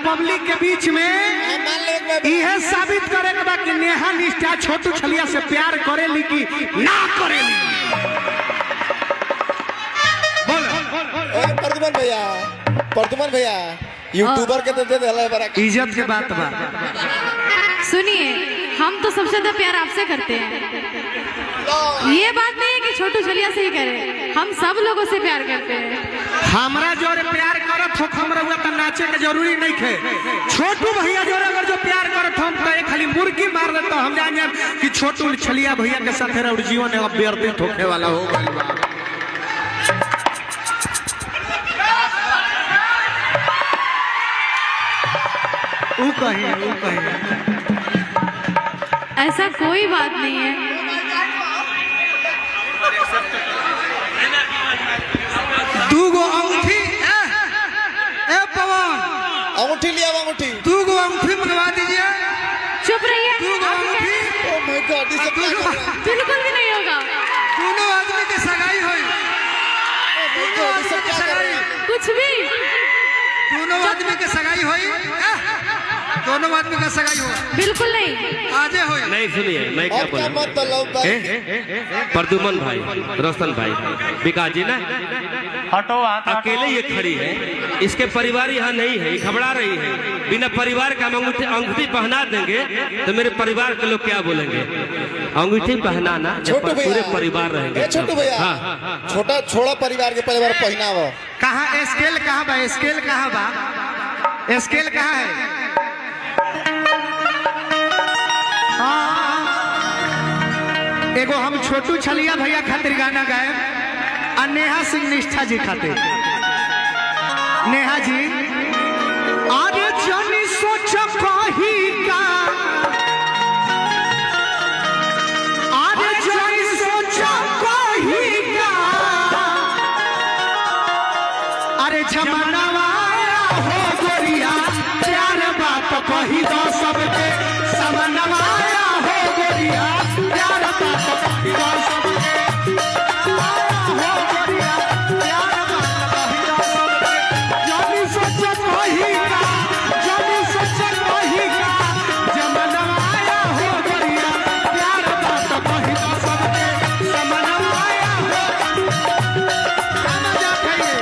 Public के बीच में यह साबित करे कि नेहा निष्ठा छोटू छलिया से प्यार करेली कि ना करेली। प्रदुमन भैया यूट्यूबर के तो दे दे इज्जत के बात बा। सुनिए, हम तो सबसे ज्यादा प्यार आपसे करते हैं। ये बात नहीं है कि छोटू छलिया से ही करे, हम सब लोगों से प्यार करते हैं। हमरा जो प्यार करत हो हमरा हुआ तो नाचे के जरूरी नहीं है। छोटू भैया जो अगर जो प्यार करत हम तो एक खाली मुर्गी मार देता हम जान जाए कि छोटू छलिया भैया के साथ रह जीवन अब व्यतीत होने वाला हो गइल। ऊ कहिए ऐसा कोई बात नहीं है। दूगो अंगूठी ए पवन अंगूठी लिया अंगूठी, दूगो अंगूठी मंगवा दीजिए। चुप रहिए। दूगो अंगूठी। ओह माय गॉड, ये सब बिल्कुल भी नहीं होगा। दोनों आदमी की सगाई हुई। कुछ भी। दोनों आदमी की सगाई हुई। दोनों आदमी का सगाई हुआ। बिल्कुल नहीं। आजे हो नहीं। सुनिए मैं क्या बोल रहा हूँ, प्रदुमन भाई, रोशन भाई, विकास जी ना हटो अकेले ये खड़ी है, इसके परिवार यहाँ नहीं है, घबरा रही है। बिना परिवार का अंगूठी पहना देंगे तो मेरे परिवार के लोग क्या बोलेंगे। अंगूठी पहनाना जब पूरे परिवार रहेंगे। छोटू भैया छोटा छोड़ा परिवार के परिवार पहनावा। कहाँ स्केल कहाँ बा? स्केल कहाँ बा? स्केल कहाँ है? एगो हम छोटू छलिया भैया खातिर गाना गाए और नेहा सिंह निष्ठा जी खातिर। नेहा जी अरे जानी सोच कही का, अरे जानी सोच कही का, अरे जमाना हो गोरिया प्यार बात कही दो सबके। समनवाया हो गोरिया प्यार बात कही दो सबके। हो गोरिया प्यार बात कही दो सबके। जानी सोच कही का, जानी सोच कही का, जमनवाया हो गोरिया प्यार बात कही दो सबके। समनवाया हो मजा खाइए।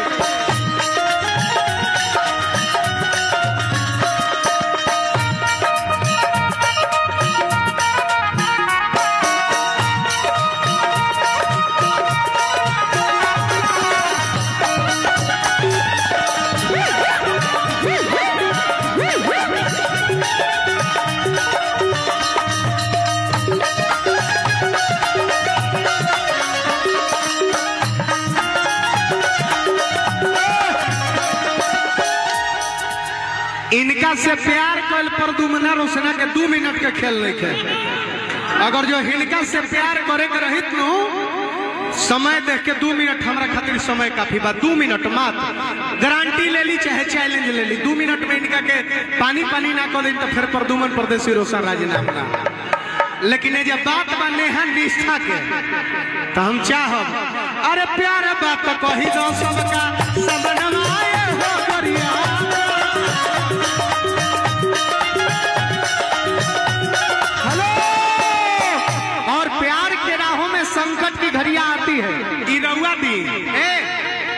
इनका से प्यार कल प्रदुमना रोशना के 2 मिनट के खेल रहे। अगर जो हिनका से प्यार करे के रहित नु समय देख के 2 मिनट हमरा खातिर समय काफी बा। 2 मिनट मात्र गारंटी ले ली चाहे चैलेंज ले ली। 2 मिनट में इनका के पानी ना कर दी तो फिर प्रदुमन परदेसी रोशन राजीनामा। लेकिन ये जब बात बा नेहा निष्ठा के तो हम चाहब अरे प्यार बात कही दो सबका। समनवाए हो गोरिया संकट की घड़ियां आती है। इरौआ भी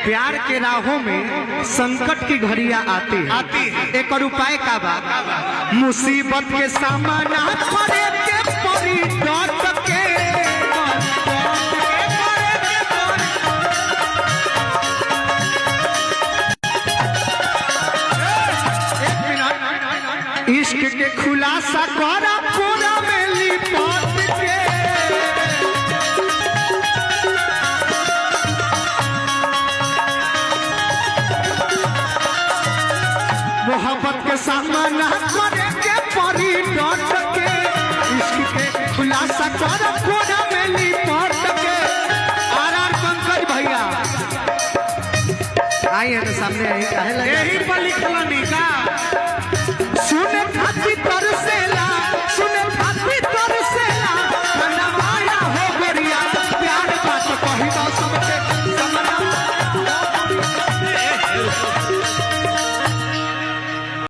प्यार के राहों में संकट की घड़ियां आती है। एक और उपाय का बा, मुसीबत के सामना करे के परी डट के। एक मिनट, इश्क के खुलासा करा पूरा में लिपट के। मोहब्बत के सामना करे के परी डट के। इश्क के खुलासा कर कोना में लिपट के। पंकज भैया आइए ना सामने, यही पर लिखल